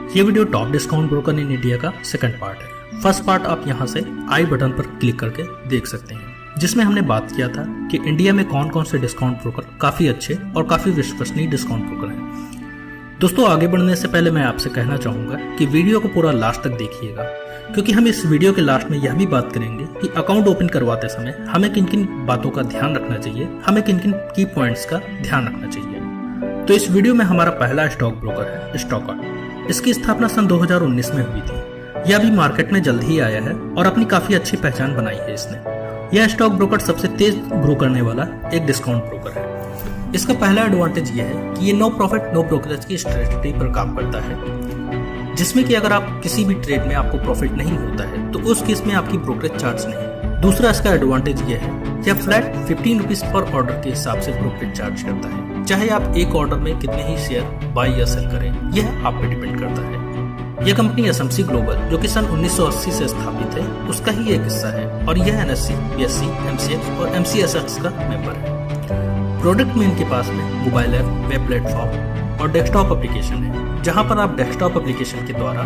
ये video top discount broker in India का second part है। फर्स्ट पार्ट आप यहाँ से आई बटन पर क्लिक करके देख सकते हैं, जिसमें हमने बात किया था कि इंडिया में कौन कौन से डिस्काउंट ब्रोकर काफी अच्छे और काफी विश्वसनीय डिस्काउंट ब्रोकर हैं। दोस्तों, आगे बढ़ने से पहले मैं आपसे कहना चाहूंगा कि वीडियो को पूरा लास्ट तक देखिएगा, क्योंकि हम इस वीडियो के लास्ट में यह भी बात करेंगे कि अकाउंट ओपन करवाते समय हमें किन किन बातों का ध्यान रखना चाहिए, हमें किन किन की पॉइंट्स का ध्यान रखना चाहिए। तो इस वीडियो में हमारा पहला स्टॉक ब्रोकर है स्टॉकर्ट। इसकी स्थापना सन 2019 में हुई थी। यह भी मार्केट में जल्द ही आया है और अपनी काफी अच्छी पहचान बनाई है इसने। यह स्टॉक ब्रोकर सबसे तेज ग्रो करने वाला एक डिस्काउंट ब्रोकर है। इसका पहला एडवांटेज यह है कि ये नो प्रॉफिट नो ब्रोकरेज की स्ट्रेटजी पर काम करता है, जिसमें कि अगर आप किसी भी ट्रेड में आपको प्रॉफिट नहीं होता है तो उस केस में आपकी ब्रोकरेज चार्ज नहीं। दूसरा इसका एडवांटेज यह है कि आप फ्लैट 15 रुपीज पर ऑर्डर के हिसाब से ब्रोकरेज चार्ज करता है। चाहे आप एक ऑर्डर में कितने ही शेयर बाय या सेल करें, यह आप पे डिपेंड करता है। यह कंपनी एसएमसी ग्लोबल, जो कि सन 1980 से स्थापित है, उसका ही एक हिस्सा है और यह एनएससी, बीएससी, एमसीएक्स और एमसीएसएक्स का मेंबर है। प्रोडक्ट में इनके पास में मोबाइल ऐप, वेब प्लेटफॉर्म और डेस्कटॉप एप्लीकेशन है, जहां पर आप डेस्कटॉप एप्लीकेशन के द्वारा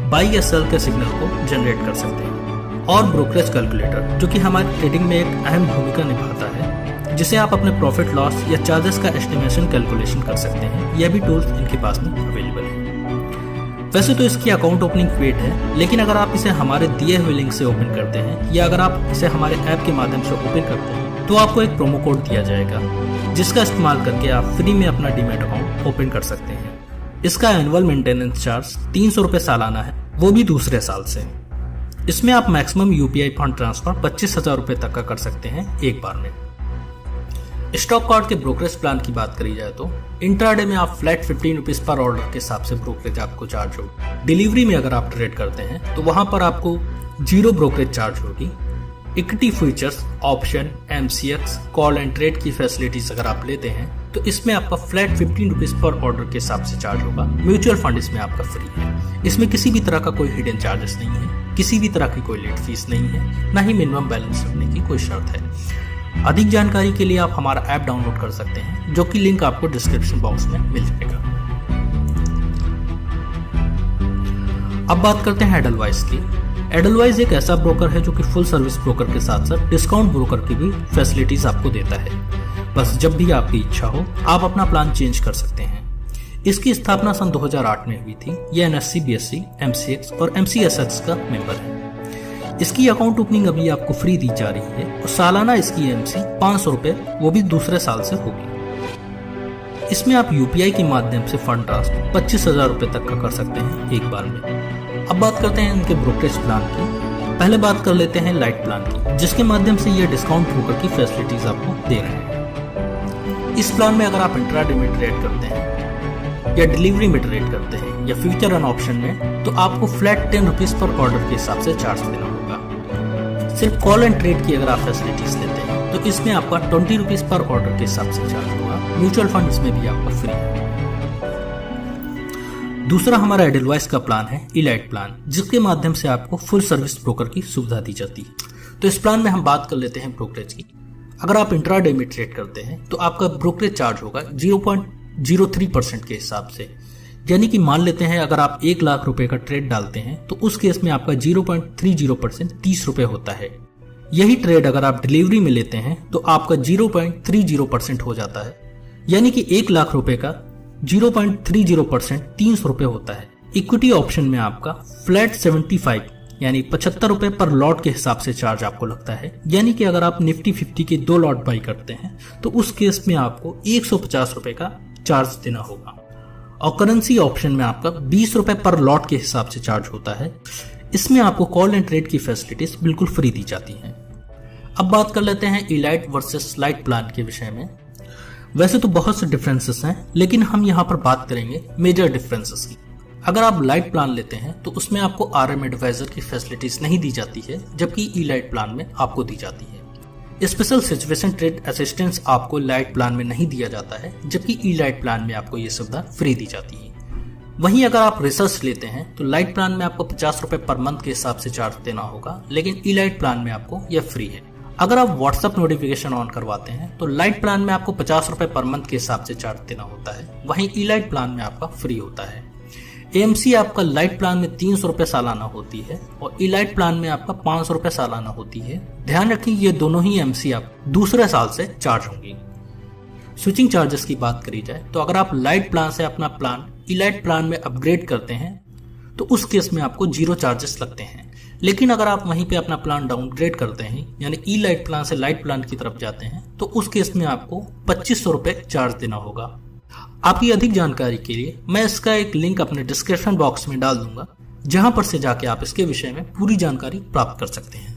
बाय या सेल के सिग्नल को जनरेट कर सकते हैं। और ब्रोकरेज कैलकुलेटर, जो कि हमारी ट्रेडिंग में एक अहम भूमिका निभाता है, जिसे आप अपने प्रॉफिट लॉस या चार्जेस का एस्टिमेशन कैलकुलेशन कर सकते हैं। यह भी टूल्स इनके पास में अवेलेबल है। वैसे तो इसकी अकाउंट ओपनिंग वेट है, लेकिन अगर आप इसे हमारे दिए हुए लिंक से ओपन करते हैं या अगर आप इसे हमारे ऐप के माध्यम से ओपन करते हैं तो आपको एक प्रोमो कोड दिया जाएगा, जिसका इस्तेमाल करके आप फ्री में अपना डीमैट अकाउंट ओपन कर सकते हैं। इसका एनुअल मेंटेनेंस चार्ज 300 रुपए सालाना है, वो भी दूसरे साल से। इसमें आप मैक्सिमम यूपीआई फंड ट्रांसफर 25,000 रुपए तक का कर सकते हैं एक बार में। स्टॉकर्ट के ब्रोकरेज प्लान की बात करी जाए तो इंट्राडे में आप फ्लैट 15 रुपीज पर ऑर्डर के हिसाब से ब्रोकरेज आपको चार्ज होगी। डिलीवरी में अगर आप ट्रेड करते हैं तो वहां पर आपको 0 ब्रोकरेज चार्ज होगी। Equity features, option, MCX, call and trade की फैसिलिटीज अगर आप लेते हैं तो इसमें आपका फ्लैट 15 रुपीज पर ऑर्डर के हिसाब से चार्ज होगा। म्यूचुअल फंड इसमें आपका फ्री है। इसमें किसी भी तरह का कोई हिडन चार्जेस नहीं है, किसी भी तरह की कोई लेट फीस नहीं है, न ही मिनिमम बैलेंस रखने की कोई शर्त है। अधिक जानकारी के लिए आप हमारा ऐप डाउनलोड कर सकते हैं, जो कि लिंक आपको डिस्क्रिप्शन बॉक्स में मिल जाएगा। अब बात करते हैं एडलवाइस की। एडलवाइस एक ऐसा ब्रोकर है जो कि फुल सर्विस ब्रोकर के साथ साथ डिस्काउंट ब्रोकर की भी फैसिलिटीज आपको देता है। बस जब भी आपकी इच्छा हो आप अपना प्लान चेंज कर सकते हैं। इसकी स्थापना सन 2008 में हुई थी। यह एनएससी, बीएससी, एमसीएक्स और एमसीएसएक्स का मेंबर है। इसकी अकाउंट ओपनिंग अभी आपको फ्री दी जा रही है और सालाना इसकी एमसी 500 रुपए, वो भी दूसरे साल से होगी। इसमें आप यूपीआई के माध्यम से फंड ट्रांसफर 25,000 रुपए तक का कर सकते हैं एक बार में। अब बात करते हैं इनके ब्रोकरेज प्लान की। पहले बात कर लेते हैं लाइट प्लान की, जिसके माध्यम से ये डिस्काउंट ब्रोकर की फैसिलिटीज आपको दे रहे हैं। इस प्लान में अगर आप इंट्राडे में ट्रेड करते हैं या डिलीवरी में ट्रेड करते हैं या फ्यूचर एंड ऑप्शन में, तो आपको फ्लैट 10 रुपीज पर ऑर्डर के हिसाब से चार्ज देना होगा। सिर्फ कॉल एंड ट्रेड की अगर आप फैसिलिटीज लेते हैं तो इसमें आपका 20 रुपीज पर ऑर्डर के हिसाब से चार्ज होगा। म्यूचुअल फंड इसमें भी आपका फ्री है। दूसरा हमारा एडलवाइस का प्लान है इलाइट प्लान, जिसके माध्यम से आपको फुल सर्विस ब्रोकर की सुविधा दी जाती है। तो इस प्लान में हम बात कर लेते हैं ब्रोकरेज की। अगर आप इंट्राडे में ट्रेड करते हैं तो आपका ब्रोकरेज चार्ज होगा 0.03% के हिसाब से। यानी कि मान लेते हैं अगर आप 1 लाख रुपए का ट्रेड डालते हैं तो उस केस में आपका 0.30% 30 रुपए होता है। यही ट्रेड अगर आप डिलीवरी में लेते हैं तो आपका 0.30% हो जाता है। यानी कि 1 लाख रुपए का 0.30% 300 रुपए होता है। इक्विटी ऑप्शन में आपका फ्लैट 75 यानी 75 रुपए पर लॉट के हिसाब से चार्ज आपको लगता है। यानी कि अगर आप निफ्टी 50 के 2 लॉट बाई करते हैं तो उस केस में आपको 150 रुपए का चार्ज देना होगा। और करेंसी ऑप्शन में आपका 20 रुपए पर लॉट के हिसाब से चार्ज होता है। इसमें आपको कॉल एंड ट्रेड की फैसिलिटीज बिल्कुल फ्री दी जाती हैं। अब बात कर लेते हैं इलाइट वर्सेस लाइट प्लान के विषय में। वैसे तो बहुत से डिफरेंसेस हैं, लेकिन हम यहाँ पर बात करेंगे मेजर डिफरेंसेस की। अगर आप लाइट प्लान लेते हैं तो उसमें आपको आरएम एडवाइजर की फैसिलिटीज नहीं दी जाती है, जबकि इलाइट प्लान में आपको दी जाती है। स्पेशल सिचुएशन ट्रेड असिस्टेंस आपको लाइट प्लान में नहीं दिया जाता है, जबकि ई लाइट प्लान में आपको ये सुविधा फ्री दी जाती है। वहीं अगर आप रिसर्च लेते हैं तो लाइट प्लान में आपको 50 रुपए पर मंथ के हिसाब से चार्ज देना होगा, लेकिन ई लाइट प्लान में आपको यह फ्री है। अगर आप व्हाट्सएप नोटिफिकेशन ऑन करवाते हैं तो लाइट प्लान में आपको 50 रुपए पर मंथ के हिसाब से चार्ज देना होता है, वहीं ई लाइट प्लान में आपका फ्री होता है। AMC आपका लाइट प्लान में 300 रुपए सालाना होती है और इलाइट प्लान में आपका 500 रुपए सालाना होती है। ध्यान रखिए ये दोनों ही AMC आप दूसरे साल से चार्ज होंगी। स्विचिंग चार्जेस की बात करी जाए तो अगर आप लाइट प्लान से अपना प्लान इलाइट प्लान में अपग्रेड करते हैं तो उस केस में आपको 0 चार्जेस लगते हैं। लेकिन अगर आप वहीं पे अपना प्लान डाउनग्रेड करते हैं यानी ई लाइट प्लान से लाइट प्लान की तरफ जाते हैं तो उस केस में आपको 2500 रुपए चार्ज देना होगा। आपकी अधिक जानकारी के लिए मैं इसका एक लिंक अपने डिस्क्रिप्शन बॉक्स में डाल दूंगा, जहां पर से जाके आप इसके विषय में पूरी जानकारी प्राप्त कर सकते हैं।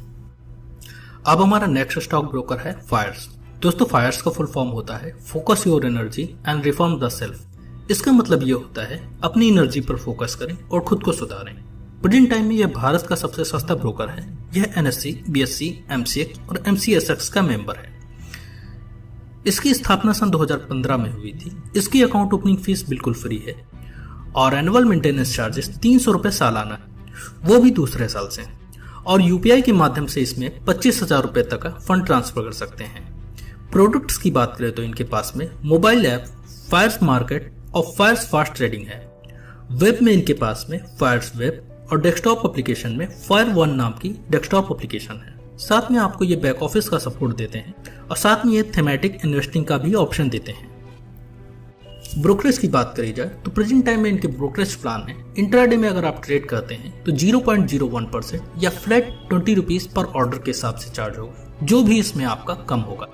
अब हमारा नेक्स्ट स्टॉक ब्रोकर है फायर्स। दोस्तों फायर्स का फुल फॉर्म होता है focus your energy and reform the self. इसका मतलब ये होता है अपनी एनर्जी पर फोकस करें और खुद को सुधारें। प्रेजेंट टाइम में यह भारत का सबसे सस्ता ब्रोकर है। यह NSE, BSE, MCX और MCSX का मेंबर है। इसकी स्थापना सन 2015 में हुई थी। इसकी अकाउंट ओपनिंग फीस बिल्कुल फ्री है और एनुअल मेंटेनेंस चार्जेस 300 रुपए सालाना है, वो भी दूसरे साल से। और UPI के माध्यम से इसमें 25,000 रुपए तक का फंड ट्रांसफर कर सकते हैं। प्रोडक्ट्स की बात करें तो इनके पास में मोबाइल ऐप फायर्स मार्केट और फायर्स फास्ट ट्रेडिंग है। वेब में इनके पास में फायर्स वेब और डेस्कटॉप एप्लीकेशन में फायर वन नाम की डेस्कटॉप एप्लीकेशन है। साथ में आपको ये बैक ऑफिस का सपोर्ट देते हैं और साथ में ये थीमेटिक इन्वेस्टिंग का भी ऑप्शन देते हैं। ब्रोकरेज की बात करी जाए तो प्रेजेंट टाइम में इनके ब्रोकरेज प्लान में इंट्राडे में अगर आप ट्रेड करते हैं तो 0.01% या फ्लैट 20 रुपीज पर ऑर्डर के हिसाब से चार्ज होगा, जो भी इसमें आपका कम होगा।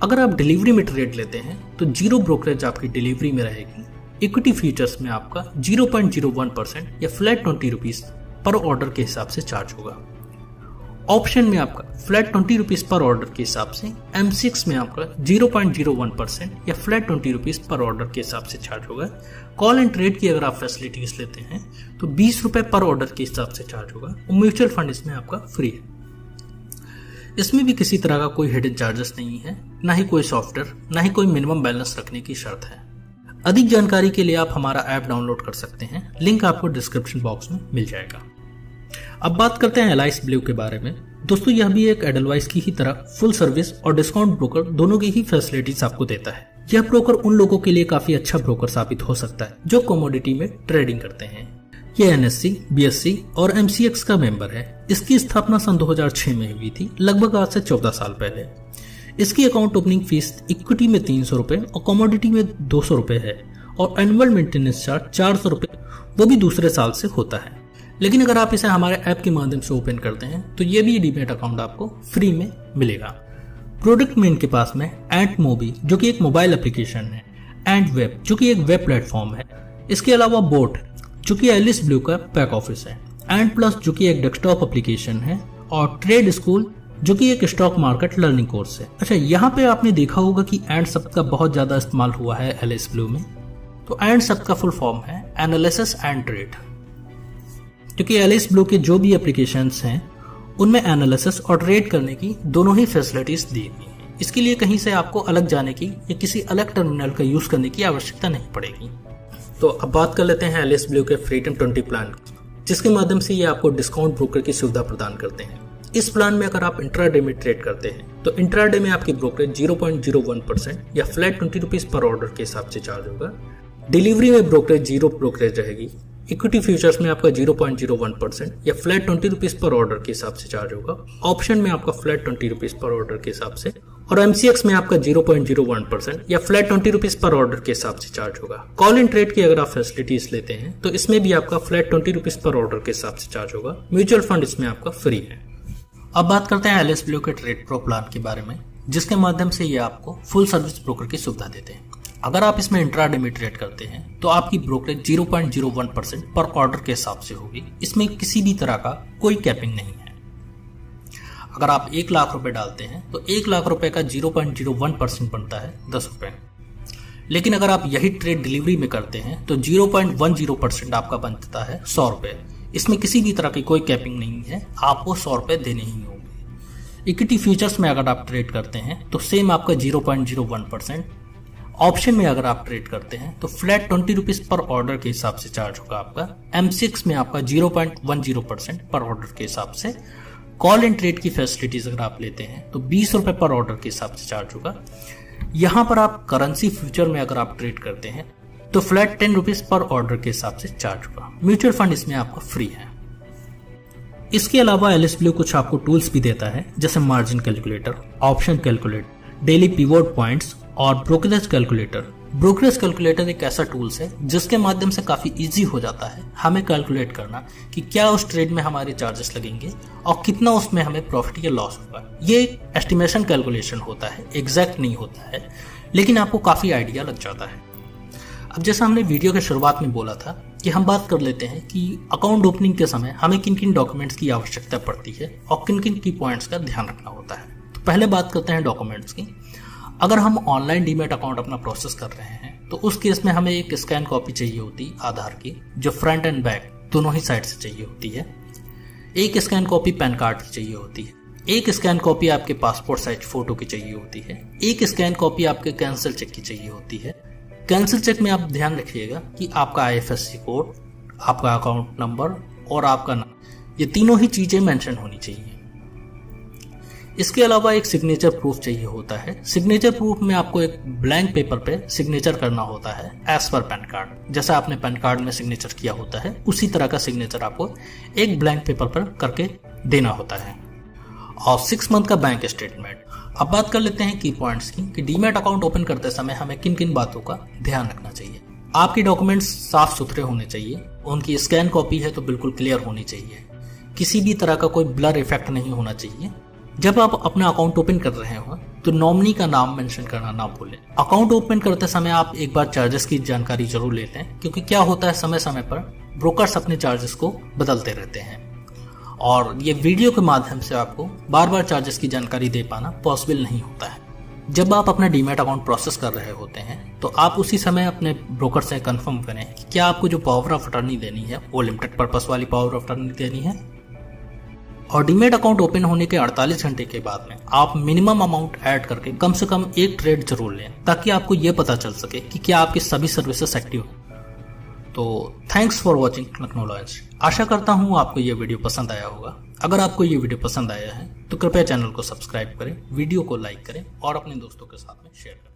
अगर आप डिलीवरी में ट्रेड लेते हैं तो 0 ब्रोकरेज आपकी डिलीवरी में रहेगी। इक्विटी फ्यूचर्स में आपका 0.01% या फ्लैट 20 रुपीज पर ऑर्डर के हिसाब से चार्ज होगा। ऑप्शन में आपका फ्लैट 20 रुपीज पर ऑर्डर के हिसाब से, MCX में आपका 0.01% या फ्लैट 20 रुपीज पर ऑर्डर के हिसाब से चार्ज होगा। कॉल एंड ट्रेड की अगर आप फैसिलिटीज लेते हैं तो 20 रुपए पर ऑर्डर के हिसाब से चार्ज होगा और म्यूचुअल फंड इसमें आपका फ्री है। इसमें भी किसी तरह का कोई हिडन चार्जेस नहीं है, ना ही कोई सॉफ्टवेयर, ना ही कोई मिनिमम बैलेंस रखने की शर्त है। अधिक जानकारी के लिए आप हमारा ऐप डाउनलोड कर सकते हैं, लिंक आपको डिस्क्रिप्शन बॉक्स में मिल जाएगा। अब बात करते हैं एलाइस ब्लू के बारे में। दोस्तों यह भी एक एडलवाइस की ही तरह फुल सर्विस और डिस्काउंट ब्रोकर दोनों की ही फैसिलिटीज आपको देता है। यह ब्रोकर उन लोगों के लिए काफी अच्छा ब्रोकर साबित हो सकता है जो कमोडिटी में ट्रेडिंग करते हैं। यह NSE, BSE और MCX का मेंबर है। इसकी स्थापना सन 2006 में हुई थी, लगभग आज से 14 साल पहले। इसकी अकाउंट ओपनिंग फीस इक्विटी में 300 रुपए और कमोडिटी में 200 रुपए है और एनुअल मेंटेनेंस चार्ज 400 रुपए, वो भी दूसरे साल से होता है। लेकिन अगर आप इसे हमारे ऐप के माध्यम से ओपन करते हैं तो ये भी डीमेट अकाउंट आपको फ्री में मिलेगा। प्रोडक्ट में इनके पास में एंट मोबी जो कि एक मोबाइल एप्लीकेशन है, एंट वेब जो कि एक वेब प्लेटफॉर्म है, इसके अलावा बोट जो कि एलिस ब्लू का बैक ऑफिस है, एंट प्लस जो कि एक डेस्कटॉप एप्लीकेशन है और ट्रेड स्कूल जो कि एक स्टॉक मार्केट लर्निंग कोर्स है। अच्छा, यहाँ पे आपने देखा होगा कि एंड शब्द का बहुत ज्यादा इस्तेमाल हुआ है एलिस ब्लू में। तो एंड शब्द का फुल फॉर्म है एनालिसिस एंड ट्रेड, क्योंकि एलिस ब्लू के जो भी एप्लीकेशंस हैं उनमें एनालिसिस और ट्रेड करने की दोनों ही फैसिलिटीज दी गई हैं। इसके लिए कहीं से आपको अलग जाने की या किसी अलग टर्मिनल का यूज करने की आवश्यकता नहीं पड़ेगी। तो अब बात कर लेते हैं एलिस ब्लू के फ्रीडम 20 प्लान की, जिसके माध्यम से ये आपको डिस्काउंट ब्रोकर की सुविधा प्रदान करते हैं। इस प्लान में अगर आप इंट्राडे में ट्रेड करते हैं तो इंट्राडे में आपकी ब्रोकरेज 0.01% या फ्लैट 20 रुपीज पर ऑर्डर के हिसाब से चार्ज होगा। डिलीवरी में ब्रोकरेज 0 ब्रोकरेज रहेगी। इक्विटी फ्यूचर्स में आपका 0.01% या फ्लैट 20 रुपीज पर ऑर्डर के हिसाब से चार्ज होगा। ऑप्शन में आपका फ्लैट 20 रुपीज पर ऑर्डर के हिसाब से और MCX में आपका 0.01% या फ्लैट 20 रुपीज पर ऑर्डर के हिसाब से चार्ज होगा। कॉल इन ट्रेड की अगर आप फैसिलिटीज लेते हैं तो इसमें भी आपका फ्लैट 20 रुपीज पर ऑर्डर के हिसाब से चार्ज होगा। म्यूचुअल फंड इसमें आपका फ्री है। अब बात करते हैं एलिस ब्लू के ट्रेड प्रो प्लान के बारे में, जिसके माध्यम से ये आपको फुल सर्विस ब्रोकर की सुविधा देते हैं। अगर आप इसमें इंट्राडे में ट्रेड करते हैं तो आपकी ब्रोकरेज 0.01% पर ऑर्डर के हिसाब से होगी। इसमें किसी भी तरह का कोई कैपिंग नहीं है। अगर आप 1 लाख रुपए डालते हैं तो 1 लाख रुपए का 0.01% बनता है 10 रुपए। लेकिन अगर आप यही ट्रेड डिलीवरी में करते हैं तो 0.10% आपका बनता है 100 रुपए। इसमें किसी भी तरह की कोई कैपिंग नहीं है, आपको 100 रुपए देने ही होंगे। इक्विटी फ्यूचर्स में अगर आप ट्रेड करते हैं तो सेम आपका 0.01%। ऑप्शन में अगर आप ट्रेड करते हैं तो फ्लैट 20 रुपीज पर ऑर्डर के हिसाब से चार्ज होगा आपका। MCX में आपका 0.10% पर ऑर्डर के हिसाब से। कॉल एंड ट्रेड की फैसिलिटीज अगर आप लेते हैं तो 20 रुपए पर ऑर्डर के हिसाब से चार्ज होगा। यहाँ पर आप करेंसी फ्यूचर में अगर आप ट्रेड करते हैं तो फ्लैट 10 रुपीज पर ऑर्डर के हिसाब से चार्ज होगा। म्यूचुअल फंड इसमें आपका फ्री है। इसके अलावा LSBlue कुछ आपको टूल्स भी देता है, जैसे margin calculator, option calculator, daily pivot points और ब्रोकरेज कैलकुलेटर। ब्रोकरेज कैलकुलेटर एक ऐसा टूल्स है जिसके माध्यम से काफी इजी हो जाता है हमें कैलकुलेट करना कि क्या उस ट्रेड में हमारे चार्जेस लगेंगे और कितना उसमें हमें प्रॉफिट या लॉस होगा। ये एक एस्टिमेशन कैलकुलेशन होता है, एग्जैक्ट नहीं होता है, लेकिन आपको काफी आइडिया लग जाता है। अब जैसा हमने वीडियो के शुरुआत में बोला था कि हम बात कर लेते हैं कि अकाउंट ओपनिंग के समय हमें किन किन डॉक्यूमेंट्स की आवश्यकता पड़ती है और किन किन की पॉइंट्स का ध्यान रखना होता है। तो पहले बात करते हैं डॉक्यूमेंट्स की। अगर हम ऑनलाइन डीमैट अकाउंट अपना प्रोसेस कर रहे हैं तो उस केस में हमें एक स्कैन कॉपी चाहिए होती है आधार की, जो फ्रंट एंड बैक दोनों ही साइड से चाहिए होती है। एक स्कैन कॉपी पैन कार्ड की चाहिए होती है। एक स्कैन कॉपी आपके पासपोर्ट साइज फोटो की चाहिए होती है। एक स्कैन कॉपी आपके कैंसिल चेक की चाहिए होती है। कैंसिल चेक में आप ध्यान रखिएगा कि आपका IFSC कोड, आपका अकाउंट नंबर और आपका नाम, ये तीनों ही चीजें मेंशन होनी चाहिए। इसके अलावा एक सिग्नेचर प्रूफ चाहिए होता है। सिग्नेचर प्रूफ में आपको एक ब्लैंक पेपर पे सिग्नेचर करना होता है एज पर पैन कार्ड। जैसा आपने पैन कार्ड में सिग्नेचर किया होता है उसी तरह का सिग्नेचर आपको एक ब्लैंक पेपर पर करके देना होता है। और 6 मंथ का बैंक स्टेटमेंट। अब बात कर लेते हैं की पॉइंट्स की कि डीमैट अकाउंट ओपन करते समय हमें किन किन बातों का ध्यान रखना चाहिए। आपके डॉक्यूमेंट्स साफ सुथरे होने चाहिए, उनकी स्कैन कॉपी है तो बिल्कुल क्लियर होनी चाहिए, किसी भी तरह का कोई ब्लर इफेक्ट नहीं होना चाहिए। जब आप अपना अकाउंट ओपन कर रहे हो तो नॉमिनी का नाम मेंशन करना ना भूलें। अकाउंट ओपन करते समय आप एक बार चार्जेस की जानकारी जरूर लेते हैं, क्योंकि क्या होता है समय समय पर ब्रोकर्स अपने चार्जेस को बदलते रहते हैं और ये वीडियो के माध्यम से आपको बार बार चार्जेस की जानकारी दे पाना पॉसिबल नहीं होता है। जब आप अपना डीमैट अकाउंट प्रोसेस कर रहे होते हैं तो आप उसी समय अपने ब्रोकर से कंफर्म करें कि क्या आपको जो पावर ऑफ अटर्नी देनी है वो लिमिटेड पर्पस वाली पावर ऑफ अटर्नी देनी है। और डीमैट अकाउंट ओपन होने के 48 घंटे के बाद में आप मिनिमम अमाउंट ऐड करके कम से कम एक ट्रेड जरूर लें, ताकि आपको यह पता चल सके कि क्या आपकी सभी सर्विसेज एक्टिव हैं। तो thanks for watching Lucknow lawyers. आशा करता हूँ आपको ये वीडियो पसंद आया होगा। अगर आपको ये वीडियो पसंद आया है तो कृपया चैनल को सब्सक्राइब करें, वीडियो को लाइक करें और अपने दोस्तों के साथ में शेयर करें।